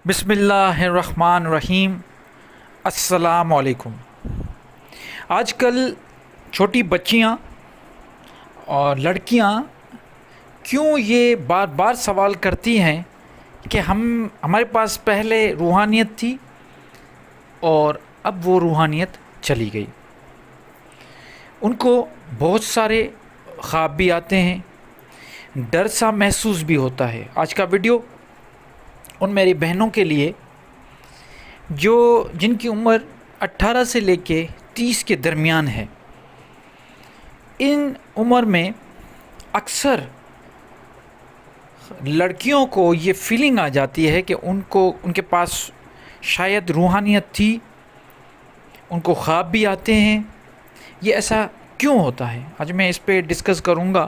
بسم اللہ الرحمن الرحیم۔ السلام علیکم۔ آج کل چھوٹی بچیاں اور لڑکیاں کیوں یہ بار بار سوال کرتی ہیں کہ ہمارے پاس پہلے روحانیت تھی اور اب وہ روحانیت چلی گئی۔ ان کو بہت سارے خواب بھی آتے ہیں، ڈر سا محسوس بھی ہوتا ہے۔ آج کا ویڈیو ان میری بہنوں کے لیے جن کی عمر 18 سے لے کے 30 کے درمیان ہے۔ ان عمر میں اکثر لڑکیوں کو یہ فیلنگ آ جاتی ہے کہ ان کے پاس شاید روحانیت تھی، ان کو خواب بھی آتے ہیں۔ یہ ایسا کیوں ہوتا ہے؟ آج میں اس پہ ڈسکس کروں گا،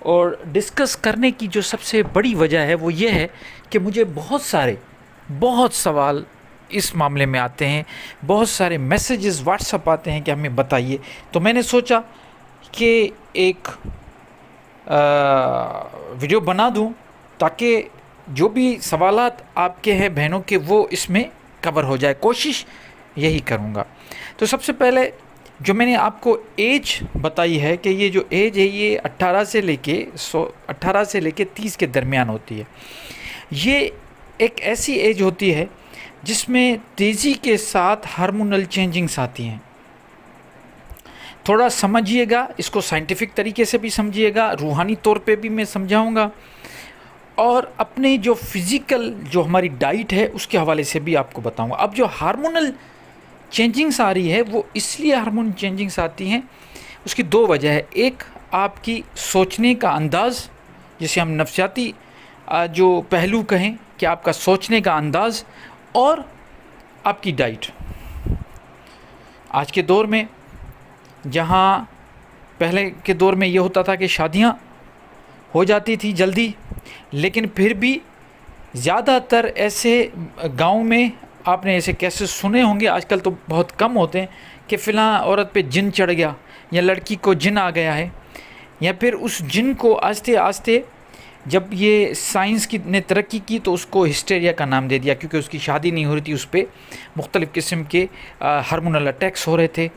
اور ڈسکس کرنے کی جو سب سے بڑی وجہ ہے وہ یہ ہے کہ مجھے بہت سوال اس معاملے میں آتے ہیں، بہت سارے میسیجز واٹس اپ آتے ہیں کہ ہمیں بتائیے۔ تو میں نے سوچا کہ ایک ویڈیو بنا دوں تاکہ جو بھی سوالات آپ کے ہیں بہنوں کے وہ اس میں کور ہو جائے۔ کوشش یہی کروں گا۔ تو سب سے پہلے جو میں نے آپ کو ایج بتائی ہے کہ یہ جو ایج ہے یہ 18 سے لے کے 30 کے درمیان ہوتی ہے۔ یہ ایک ایسی ایج ہوتی ہے جس میں تیزی کے ساتھ ہارمونل چینجنگز آتی ہیں۔ تھوڑا سمجھیے گا، اس کو سائنٹیفک طریقے سے بھی سمجھیے گا، روحانی طور پہ بھی میں سمجھاؤں گا، اور اپنے جو فزیکل جو ہماری ڈائٹ ہے اس کے حوالے سے بھی آپ کو بتاؤں گا۔ اب جو ہارمونل چینجنگز آ رہی ہے وہ اس لیے ہارمون چینجنگز آتی ہیں، اس کی دو وجہ ہے۔ ایک آپ کی سوچنے کا انداز، جسے ہم نفسیاتی جو پہلو کہیں کہ آپ کا سوچنے کا انداز، اور آپ کی ڈائٹ۔ آج کے دور میں جہاں پہلے کے دور میں یہ ہوتا تھا کہ شادیاں ہو جاتی تھی جلدی، لیکن پھر بھی زیادہ تر ایسے گاؤں میں آپ نے ایسے کیسز سنے ہوں گے، آج کل تو بہت کم ہوتے ہیں، کہ فلاں عورت پہ جن چڑھ گیا، یا لڑکی کو جن آ گیا ہے، یا پھر اس جن کو آہستہ آہستہ جب یہ سائنس نے ترقی کی تو اس کو ہسٹیریا کا نام دے دیا، کیونکہ اس کی شادی نہیں ہو رہی تھی، اس پہ مختلف قسم کے ہارمونل اٹیکس ہو رہے تھے،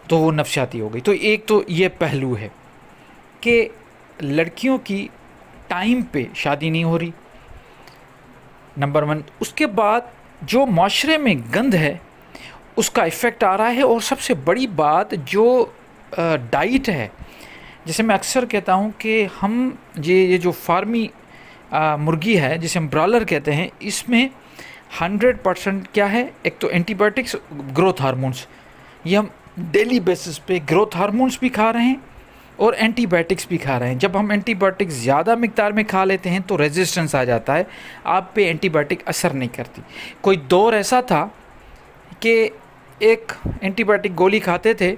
تو وہ نفسیاتی ہو گئی۔ تو ایک تو یہ پہلو ہے کہ لڑکیوں کی ٹائم پہ شادی نہیں ہو رہی، نمبر 1۔ اس کے بعد جو معاشرے میں گند ہے اس کا ایفیکٹ آ رہا ہے، اور سب سے بڑی بات جو ڈائٹ ہے، جیسے میں اکثر کہتا ہوں کہ یہ جو فارمی مرغی ہے جسے ہم برالر کہتے ہیں، اس میں 100% کیا ہے؟ ایک تو اینٹی بائیوٹکس، گروتھ ہارمونس۔ یہ ہم ڈیلی بیسس پہ گروتھ ہارمونس بھی کھا رہے ہیں اور اینٹی بائیوٹکس بھی کھا رہے ہیں۔ جب ہم اینٹی بائیوٹکس زیادہ مقدار میں کھا لیتے ہیں تو ریزسٹنس آ جاتا ہے، آپ پہ اینٹی بائیوٹک اثر نہیں کرتی۔ کوئی دور ایسا تھا کہ ایک اینٹی بائیوٹک گولی کھاتے تھے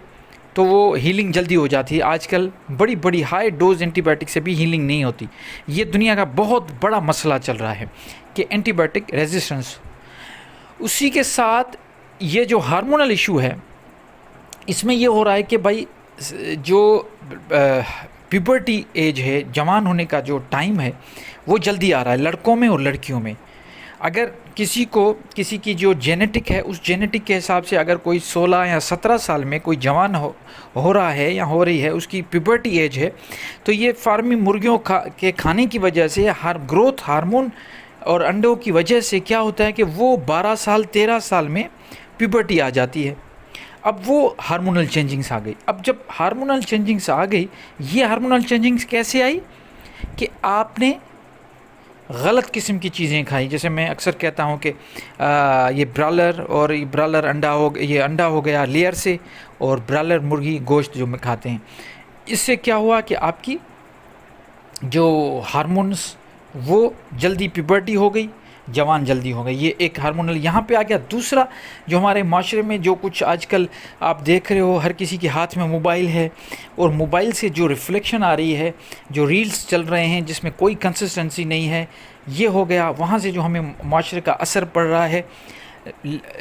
تو وہ ہیلنگ جلدی ہو جاتی ہے۔ آج کل بڑی ہائی ڈوز اینٹی بائیوٹک سے بھی ہیلنگ نہیں ہوتی۔ یہ دنیا کا بہت بڑا مسئلہ چل رہا ہے کہ اینٹی بائیوٹک ریزسٹنس۔ اسی کے ساتھ یہ جو ہارمونل ایشو ہے، اس میں یہ ہو رہا ہے کہ بھائی جو پیوبرٹی ایج ہے، جوان ہونے کا جو ٹائم ہے، وہ جلدی آ رہا ہے لڑکوں میں اور لڑکیوں میں۔ اگر کسی کی جو جینیٹک ہے، اس جینیٹک کے حساب سے اگر کوئی 16 یا 17 سال میں کوئی جوان ہو رہا ہے یا ہو رہی ہے، اس کی پیوبرٹی ایج ہے، تو یہ فارمی مرغیوں کے کھانے کی وجہ سے گروتھ ہارمون اور انڈوں کی وجہ سے کیا ہوتا ہے کہ وہ 12 سال 13 سال میں پیوبرٹی آ جاتی ہے۔ اب وہ ہارمونل چینجنگز آ گئی۔ اب جب ہارمونل چینجنگز آ گئی، یہ ہارمونل چینجنگز کیسے آئی؟ کہ آپ نے غلط قسم کی چیزیں کھائی۔ جیسے میں اکثر کہتا ہوں کہ یہ برالر اور یہ برالر انڈا ہو گیا لیئر سے، اور برالر مرغی گوشت جو میں کھاتے ہیں، اس سے کیا ہوا کہ آپ کی جو ہارمونس وہ جلدی پیوبرٹی ہو گئی، جوان جلدی ہو گئی۔ یہ ایک ہارمونل یہاں پہ آ گیا۔ دوسرا، جو ہمارے معاشرے میں جو کچھ آج کل آپ دیکھ رہے ہو، ہر کسی کے ہاتھ میں موبائل ہے، اور موبائل سے جو ریفلیکشن آ رہی ہے، جو ریلز چل رہے ہیں جس میں کوئی کنسسٹنسی نہیں ہے، یہ ہو گیا۔ وہاں سے جو ہمیں معاشرے کا اثر پڑ رہا ہے،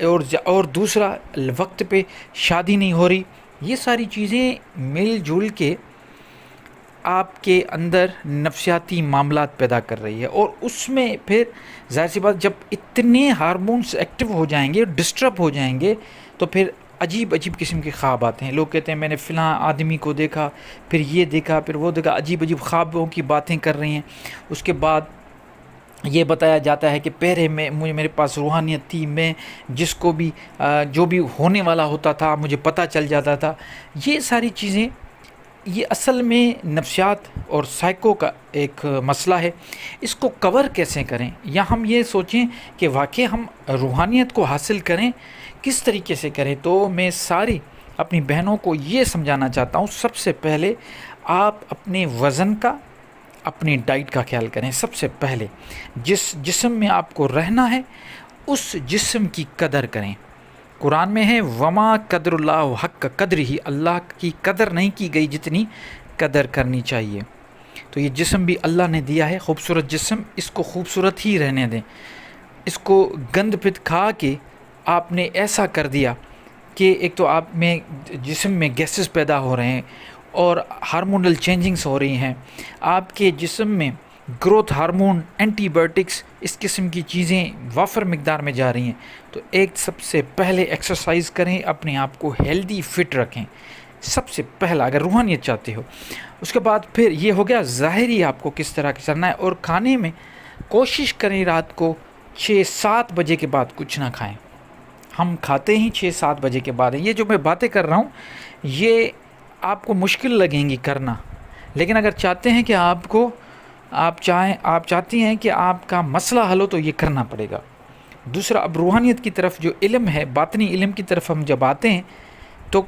اور دوسرا وقت پہ شادی نہیں ہو رہی۔ یہ ساری چیزیں مل جل کے آپ کے اندر نفسیاتی معاملات پیدا کر رہی ہے، اور اس میں پھر ظاہر سی بات جب اتنے ہارمونز ایکٹیو ہو جائیں گے، ڈسٹرب ہو جائیں گے، تو پھر عجیب عجیب قسم کے خواب آتے ہیں. لوگ کہتے ہیں میں نے فلاں آدمی کو دیکھا، پھر یہ دیکھا، پھر وہ دیکھا، عجیب عجیب خوابوں کی باتیں کر رہی ہیں. اس کے بعد یہ بتایا جاتا ہے کہ پہلے میں میرے پاس روحانیت تھی، میں جس کو بھی جو بھی ہونے والا ہوتا تھا مجھے پتہ چل جاتا تھا. یہ ساری چیزیں یہ اصل میں نفسیات اور سائیکو کا ایک مسئلہ ہے. اس کو کور کیسے کریں، یا ہم یہ سوچیں کہ واقعی ہم روحانیت کو حاصل کریں کس طریقے سے کریں. تو میں ساری اپنی بہنوں کو یہ سمجھانا چاہتا ہوں، سب سے پہلے آپ اپنے وزن کا، اپنی ڈائٹ کا خیال کریں. سب سے پہلے جس جسم میں آپ کو رہنا ہے اس جسم کی قدر کریں. قرآن میں ہے وما قدر اللہ حق قدر ہی، اللہ کی قدر نہیں کی گئی جتنی قدر کرنی چاہیے. تو یہ جسم بھی اللہ نے دیا ہے، خوبصورت جسم، اس کو خوبصورت ہی رہنے دیں. اس کو گند پت کھا کے آپ نے ایسا کر دیا کہ ایک تو آپ میں جسم میں گیسز پیدا ہو رہے ہیں اور ہارمونل چینجنگز ہو رہی ہیں. آپ کے جسم میں گروتھ ہارمون، اینٹی بایوٹکس، اس قسم کی چیزیں وافر مقدار میں جا رہی ہیں. تو ایک سب سے پہلے ایکسرسائز کریں، اپنے آپ کو ہیلدی فٹ رکھیں. سب سے پہلا اگر روحانیت چاہتے ہو. اس کے بعد پھر یہ ہو گیا ظاہری آپ کو کس طرح کرنا ہے. اور کھانے میں کوشش کریں رات کو 6-7 بجے کے بعد کچھ نہ کھائیں. ہم کھاتے ہی 6-7 بجے کے بعد ہیں. یہ جو میں باتیں کر رہا ہوں یہ آپ کو مشکل لگیں گی کرنا، لیکن اگر چاہتے ہیں کہ آپ چاہتی ہیں کہ آپ کا مسئلہ حل ہو تو یہ کرنا پڑے گا. دوسرا، اب روحانیت کی طرف جو علم ہے، باطنی علم کی طرف ہم جب آتے ہیں تو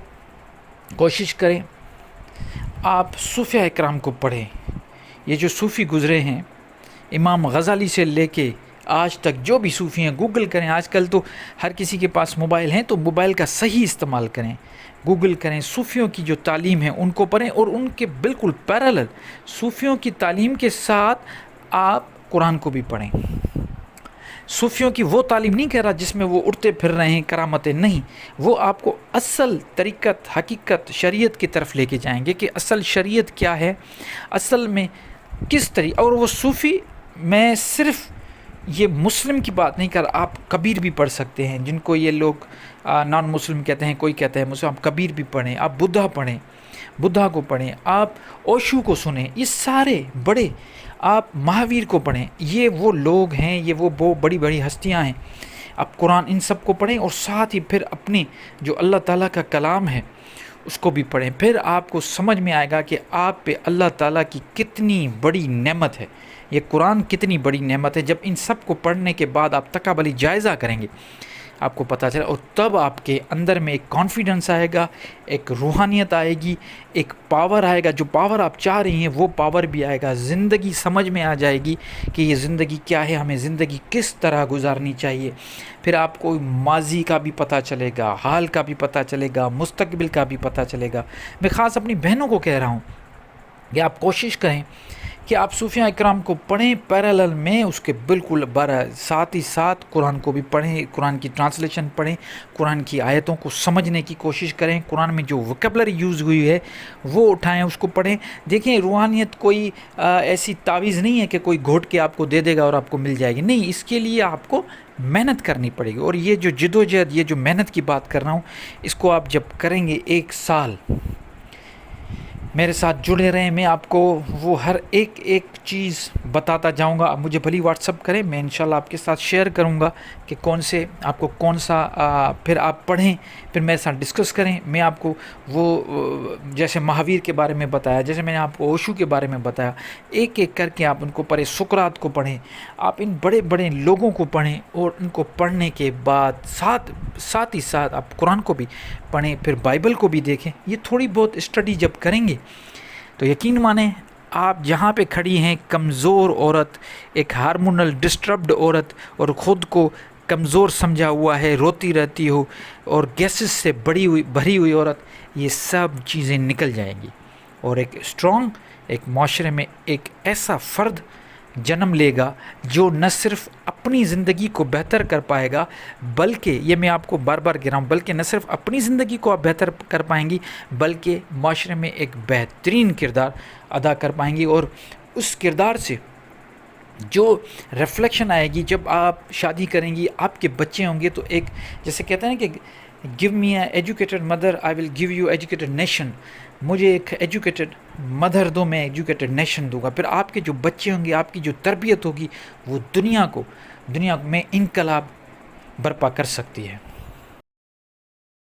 کوشش کریں آپ صوفیہ اکرام کو پڑھیں. یہ جو صوفی گزرے ہیں امام غزالی سے لے کے آج تک جو بھی صوفی ہیں، گوگل کریں. آج کل تو ہر کسی کے پاس موبائل ہیں، تو موبائل کا صحیح استعمال کریں، گوگل کریں، صوفیوں کی جو تعلیم ہے ان کو پڑھیں، اور ان کے بالکل پیرالل صوفیوں کی تعلیم کے ساتھ آپ قرآن کو بھی پڑھیں. صوفیوں کی وہ تعلیم نہیں کہہ رہا جس میں وہ اڑتے پھر رہے ہیں کرامتیں، نہیں، وہ آپ کو اصل طریقت، حقیقت، شریعت کی طرف لے کے جائیں گے کہ اصل شریعت کیا ہے، اصل میں کس طریقے. اور وہ صوفی، میں صرف یہ مسلم کی بات نہیں کر رہا، آپ کبیر بھی پڑھ سکتے ہیں، جن کو یہ لوگ نان مسلم کہتے ہیں، کوئی کہتا ہے مسلم، آپ کبیر بھی پڑھیں، آپ بدھا پڑھیں، بدھا کو پڑھیں، آپ اوشو کو سنیں، یہ سارے بڑے، آپ مہاویر کو پڑھیں. یہ وہ لوگ ہیں، یہ وہ بڑی بڑی ہستیاں ہیں. آپ قرآن ان سب کو پڑھیں، اور ساتھ ہی پھر اپنی جو اللہ تعالیٰ کا کلام ہے اس کو بھی پڑھیں. پھر آپ کو سمجھ میں آئے گا کہ آپ پہ اللہ تعالیٰ کی کتنی بڑی نعمت ہے، یہ قرآن کتنی بڑی نعمت ہے. جب ان سب کو پڑھنے کے بعد آپ تقابلی جائزہ کریں گے آپ کو پتہ چلا، اور تب آپ کے اندر میں ایک کانفیڈنس آئے گا، ایک روحانیت آئے گی، ایک پاور آئے گا. جو پاور آپ چاہ رہی ہیں وہ پاور بھی آئے گا. زندگی سمجھ میں آ جائے گی کہ یہ زندگی کیا ہے، ہمیں زندگی کس طرح گزارنی چاہیے. پھر آپ کو ماضی کا بھی پتہ چلے گا، حال کا بھی پتہ چلے گا، مستقبل کا بھی پتہ چلے گا. میں خاص اپنی بہنوں کو کہہ رہا ہوں کہ آپ کوشش کریں کہ آپ صوفیہ اکرام کو پڑھیں، پیرالل میں اس کے بالکل ساتھ ہی ساتھ قرآن کو بھی پڑھیں، قرآن کی ٹرانسلیشن پڑھیں، قرآن کی آیتوں کو سمجھنے کی کوشش کریں. قرآن میں جو وکیبلری یوز ہوئی ہے وہ اٹھائیں، اس کو پڑھیں. دیکھیں روحانیت کوئی ایسی تعویذ نہیں ہے کہ کوئی گھوٹ کے آپ کو دے دے گا اور آپ کو مل جائے گی، نہیں، اس کے لیے آپ کو محنت کرنی پڑے گی. اور یہ جو جد و جہد، یہ جو محنت کی بات کر رہا ہوں، اس کو آپ جب کریں گے 1 سال میرے ساتھ جڑے رہیں، میں آپ کو وہ ہر ایک چیز بتاتا جاؤں گا. آپ مجھے بھلی واٹس اپ کریں، میں انشاءاللہ آپ کے ساتھ شیئر کروں گا کہ آپ کو کون سا پھر آپ پڑھیں، پھر میرے ساتھ ڈسکس کریں. میں آپ کو وہ جیسے مہاویر کے بارے میں بتایا، جیسے میں نے آپ کو اوشو کے بارے میں بتایا، ایک ایک کر کے آپ ان کو پڑھیں. سقراط کو پڑھیں، آپ ان بڑے بڑے لوگوں کو پڑھیں، اور ان کو پڑھنے کے بعد ساتھ ہی ساتھ آپ قرآن کو بھی پڑھیں، پھر بائبل کو بھی دیکھیں. یہ تھوڑی بہت اسٹڈی جب کریں گے تو یقین مانیں آپ جہاں پہ کھڑی ہیں، کمزور عورت، ایک ہارمونل ڈسٹربڈ عورت، اور خود کو کمزور سمجھا ہوا ہے، روتی رہتی ہو، اور گیسز سے بھری ہوئی عورت، یہ سب چیزیں نکل جائیں گی. اور ایک اسٹرانگ، ایک معاشرے میں ایک ایسا فرد جنم لے گا جو نہ صرف اپنی زندگی کو بہتر کر پائے گا، بلکہ یہ میں آپ کو بار بار کہہ رہا ہوں، بلکہ نہ صرف اپنی زندگی کو آپ بہتر کر پائیں گی، بلکہ معاشرے میں ایک بہترین کردار ادا کر پائیں گی۔ اور اس کردار سے جو ریفلیکشن آئے گی جب آپ شادی کریں گی، آپ کے بچے ہوں گے، تو ایک جیسے کہتے ہیں نا کہ give me a educated mother I will give you educated nation, مجھے ایک ایجوکیٹڈ مدر دو، میں ایجوکیٹڈ نیشن دوں گا۔ پھر آپ کے جو بچے ہوں گے، آپ کی جو تربیت ہوگی، وہ دنیا میں انقلاب برپا کر سکتی ہے۔